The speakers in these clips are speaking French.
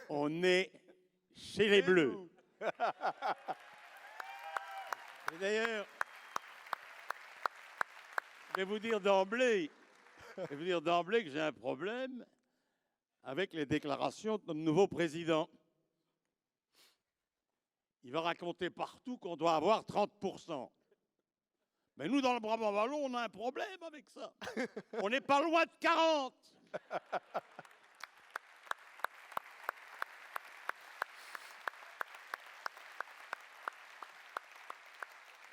On est chez les Bleus. Et d'ailleurs, je vais vous dire d'emblée que j'ai un problème avec les déclarations de notre nouveau président. Il va raconter partout qu'on doit avoir 30%. Mais nous, dans le Brabant wallon, on a un problème avec ça. On n'est pas loin de 40.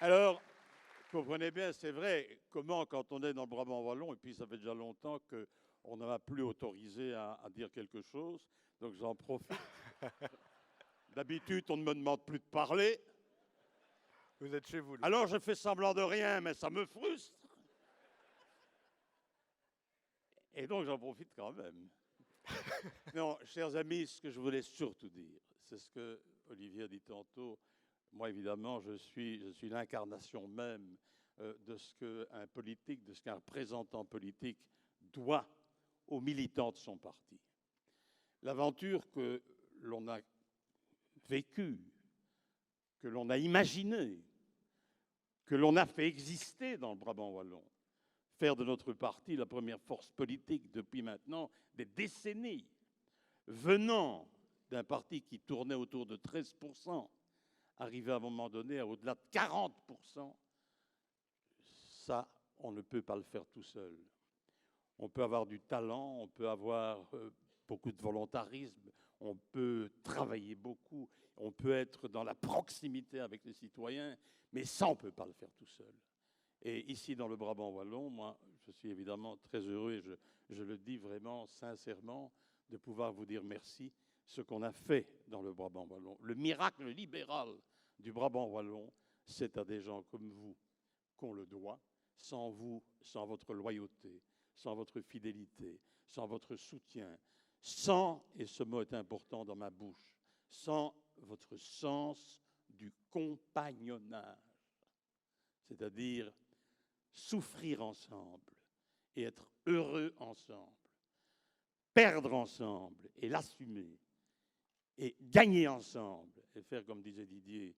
Alors, comprenez bien, c'est vrai, comment quand on est dans le Brabant wallon, et puis ça fait déjà longtemps qu'on ne m'a plus autorisé à dire quelque chose, donc j'en profite. D'habitude, on ne me demande plus de parler. Vous êtes chez vous. Là. Alors je fais semblant de rien, mais ça me frustre. Et donc j'en profite quand même. Non, chers amis, ce que je voulais surtout dire, c'est ce que Olivier a dit tantôt. Moi, évidemment, je suis l'incarnation même de ce qu'un politique, de ce qu'un représentant politique doit aux militants de son parti. L'aventure que l'on a vécue, que l'on a imaginée, que l'on a fait exister dans le Brabant wallon, faire de notre parti la première force politique depuis maintenant des décennies, venant d'un parti qui tournait autour de 13%, arriver à un moment donné à au-delà de 40%, ça, on ne peut pas le faire tout seul. On peut avoir du talent, on peut avoir beaucoup de volontarisme, on peut travailler beaucoup, on peut être dans la proximité avec les citoyens, mais ça, on ne peut pas le faire tout seul. Et ici, dans le Brabant wallon, moi, je suis évidemment très heureux, et je le dis vraiment sincèrement, de pouvoir vous dire merci, ce qu'on a fait dans le Brabant wallon. Le miracle libéral du Brabant wallon, c'est à des gens comme vous qu'on le doit. Sans vous, sans votre loyauté, sans votre fidélité, sans votre soutien, sans, et ce mot est important dans ma bouche, sans votre sens du compagnonnage, c'est-à-dire souffrir ensemble et être heureux ensemble, perdre ensemble et l'assumer, et gagner ensemble, et faire, comme disait Didier,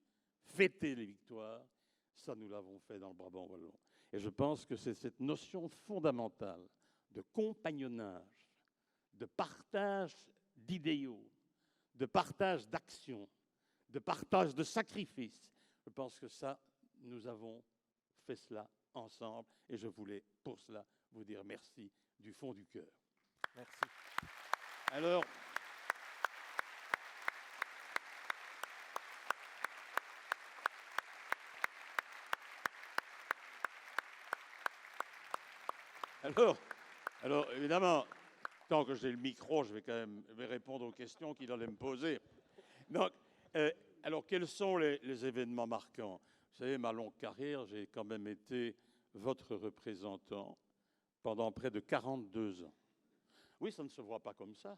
fêter les victoires, ça nous l'avons fait dans le Brabant wallon. Et je pense que c'est cette notion fondamentale de compagnonnage, de partage d'idéaux, de partage d'actions, de partage de sacrifices. Je pense que ça, nous avons fait cela ensemble, et je voulais pour cela vous dire merci du fond du cœur. Merci. Alors, évidemment, tant que j'ai le micro, je vais quand même répondre aux questions qu'il allait me poser. Donc, alors, quels sont les événements marquants? Vous savez, ma longue carrière, j'ai quand même été votre représentant pendant près de 42 ans. Oui, ça ne se voit pas comme ça,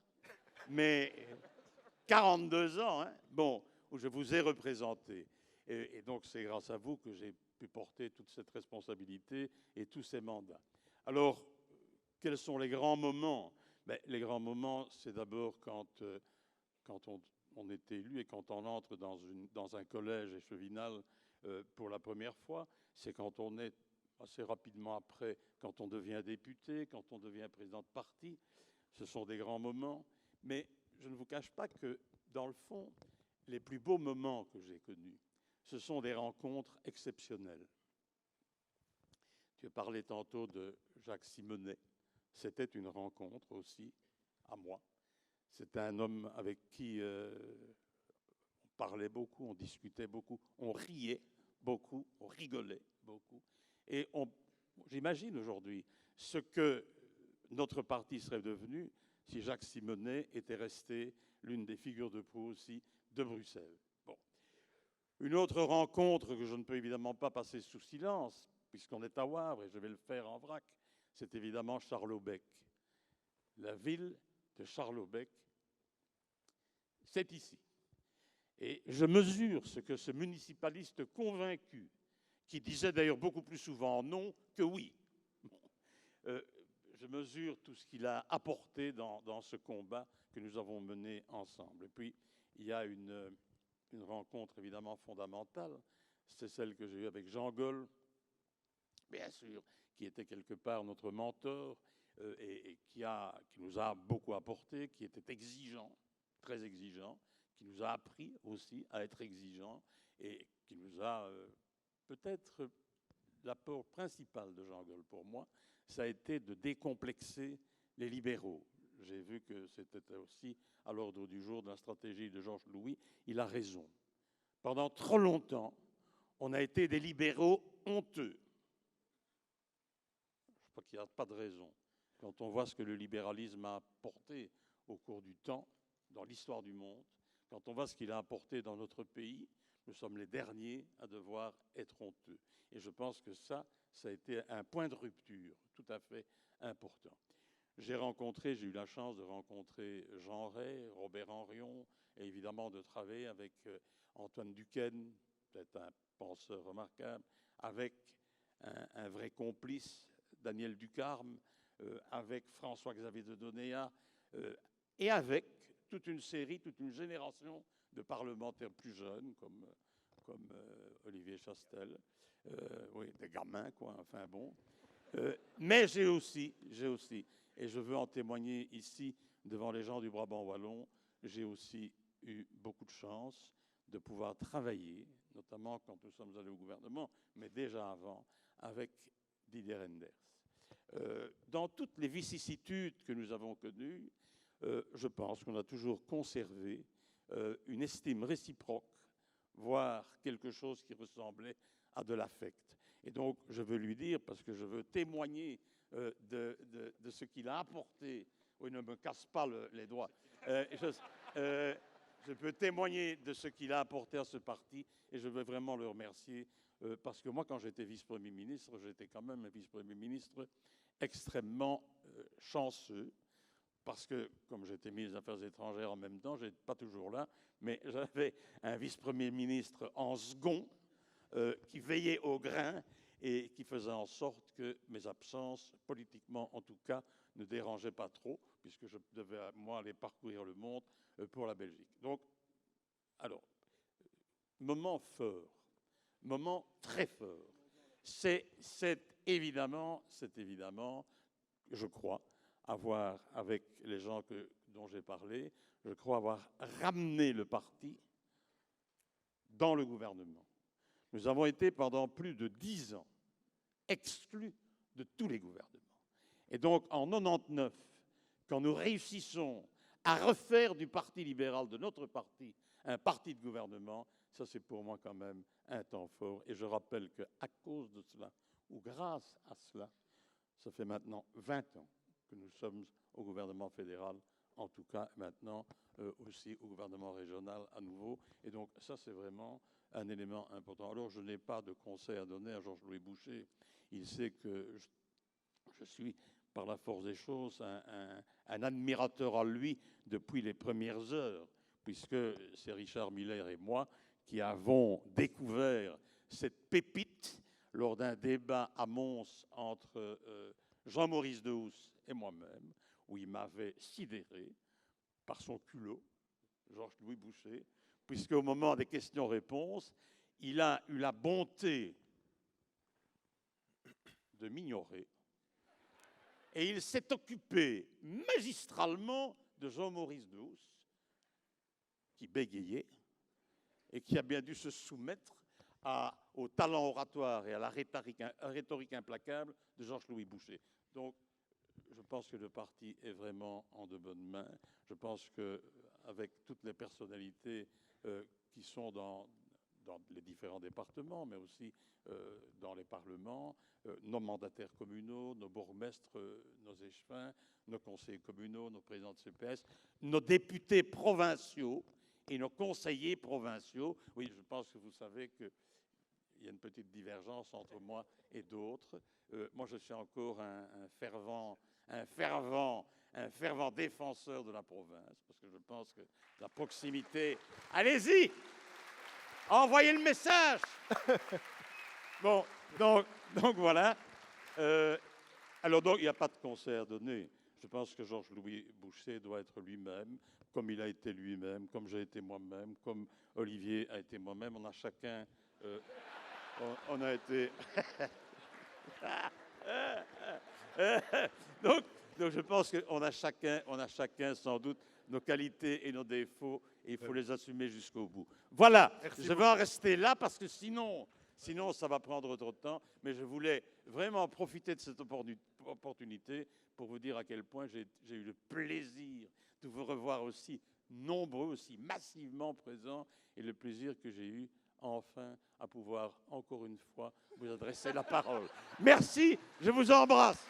mais 42 ans, hein, bon, où je vous ai représenté. Et donc, c'est grâce à vous que j'ai pu porter toute cette responsabilité et tous ces mandats. Alors, quels sont les grands moments? Ben, les grands moments, c'est d'abord quand on est élu et quand on entre dans un collège échevinal pour la première fois. C'est quand on est assez rapidement après, quand on devient député, quand on devient président de parti. Ce sont des grands moments. Mais je ne vous cache pas que, dans le fond, les plus beaux moments que j'ai connus, ce sont des rencontres exceptionnelles. Tu as parlé tantôt de Jacques Simonet. C'était une rencontre aussi, à moi. C'était un homme avec qui on parlait beaucoup, on discutait beaucoup, on riait beaucoup, on rigolait beaucoup. Et j'imagine aujourd'hui ce que notre parti serait devenu si Jacques Simonet était resté l'une des figures de proue aussi de Bruxelles. Bon. Une autre rencontre que je ne peux évidemment pas passer sous silence, puisqu'on est à Wavre et je vais le faire en vrac, c'est évidemment Charlot-Bec. La ville de Charlot-Bec, c'est ici. Et je mesure ce que ce municipaliste convaincu, qui disait d'ailleurs beaucoup plus souvent non que oui, je mesure tout ce qu'il a apporté dans ce combat que nous avons mené ensemble. Et puis, il y a une rencontre évidemment fondamentale, c'est celle que j'ai eue avec Jean Goll, bien sûr, qui était quelque part notre mentor et qui nous a beaucoup apporté, qui était exigeant, très exigeant, qui nous a appris aussi à être exigeant et qui nous a peut-être l'apport principal de Jean Goll pour moi, ça a été de décomplexer les libéraux. J'ai vu que c'était aussi à l'ordre du jour de la stratégie de Georges Louis. Il a raison. Pendant trop longtemps, on a été des libéraux honteux. Je crois qu'il n'y a pas de raison. Quand on voit ce que le libéralisme a apporté au cours du temps, dans l'histoire du monde, quand on voit ce qu'il a apporté dans notre pays, nous sommes les derniers à devoir être honteux. Et je pense que ça a été un point de rupture tout à fait important. J'ai eu la chance de rencontrer Jean Rey, Robert Henrion, et évidemment de travailler avec Antoine Duquesne, peut-être un penseur remarquable, avec un vrai complice, Daniel Ducarme, avec François-Xavier de Donéat, et avec toute une génération de parlementaires plus jeunes, comme Olivier Chastel, oui, des gamins, quoi, enfin bon. Mais j'ai aussi, et je veux en témoigner ici devant les gens du Brabant wallon, j'ai aussi eu beaucoup de chance de pouvoir travailler, notamment quand nous sommes allés au gouvernement, mais déjà avant, avec Didier Reynders. Dans toutes les vicissitudes que nous avons connues, je pense qu'on a toujours conservé une estime réciproque, voire quelque chose qui ressemblait à de l'affect. Et donc, je veux lui dire, parce que je veux témoigner de ce qu'il a apporté. Oui, ne me casse pas les doigts. Je peux témoigner de ce qu'il a apporté à ce parti, et je veux vraiment le remercier, parce que moi, quand j'étais vice-premier ministre, j'étais quand même un vice-premier ministre extrêmement chanceux, parce que, comme j'étais ministre des Affaires étrangères en même temps, je n'étais pas toujours là, mais j'avais un vice-premier ministre en second qui veillait au grain et qui faisait en sorte que mes absences, politiquement en tout cas, ne dérangeaient pas trop, puisque je devais, moi, aller parcourir le monde pour la Belgique. Donc, alors, moment fort, moment très fort, c'est évidemment, je crois, avoir, avec les gens dont j'ai parlé, je crois avoir ramené le parti dans le gouvernement. Nous avons été pendant plus de 10 ans exclus de tous les gouvernements. Et donc, en 1999, quand nous réussissons à refaire du Parti libéral, de notre parti, un parti de gouvernement, ça c'est pour moi quand même un temps fort. Et je rappelle qu'à cause de cela, ou grâce à cela, ça fait maintenant 20 ans que nous sommes au gouvernement fédéral, en tout cas maintenant aussi au gouvernement régional à nouveau. Et donc ça c'est vraiment un élément important. Alors je n'ai pas de conseil à donner à Georges-Louis Boucher. Il sait que je suis, par la force des choses, un admirateur à lui depuis les premières heures, puisque c'est Richard Miller et moi qui avons découvert cette pépite lors d'un débat à Mons entre Jean-Maurice Dehousse et moi-même, où il m'avait sidéré par son culot, Georges-Louis Boucher, puisqu'au moment des questions-réponses, il a eu la bonté de m'ignorer et il s'est occupé magistralement de Jean-Maurice Dehousse, qui bégayait et qui a bien dû se soumettre au talent oratoire et à la rhétorique implacable de Georges-Louis Boucher. Donc, je pense que le parti est vraiment en de bonnes mains. Je pense qu'avec toutes les personnalités qui sont dans les différents départements, mais aussi dans les parlements, nos mandataires communaux, nos bourgmestres, nos échevins, nos conseillers communaux, nos présidents de CPS, nos députés provinciaux et nos conseillers provinciaux. Oui, je pense que vous savez qu'il y a une petite divergence entre moi et d'autres. Moi, je suis encore un fervent défenseur de la province, parce que je pense que la proximité... Allez-y, envoyez le message. Bon, donc voilà. Alors donc, il n'y a pas de concert donné. Je pense que Georges-Louis Boucher doit être lui-même, comme il a été lui-même, comme j'ai été moi-même, comme Olivier a été moi-même. On a chacun... on a été... donc, je pense qu'on a chacun sans doute nos qualités et nos défauts, et il faut les assumer jusqu'au bout. Voilà, je vais en rester là parce que sinon ça va prendre trop de temps, mais je voulais vraiment profiter de cette opportunité pour vous dire à quel point j'ai eu le plaisir de vous revoir aussi nombreux, aussi massivement présents, et le plaisir que j'ai eu enfin à pouvoir encore une fois vous adresser la parole. Merci, je vous embrasse.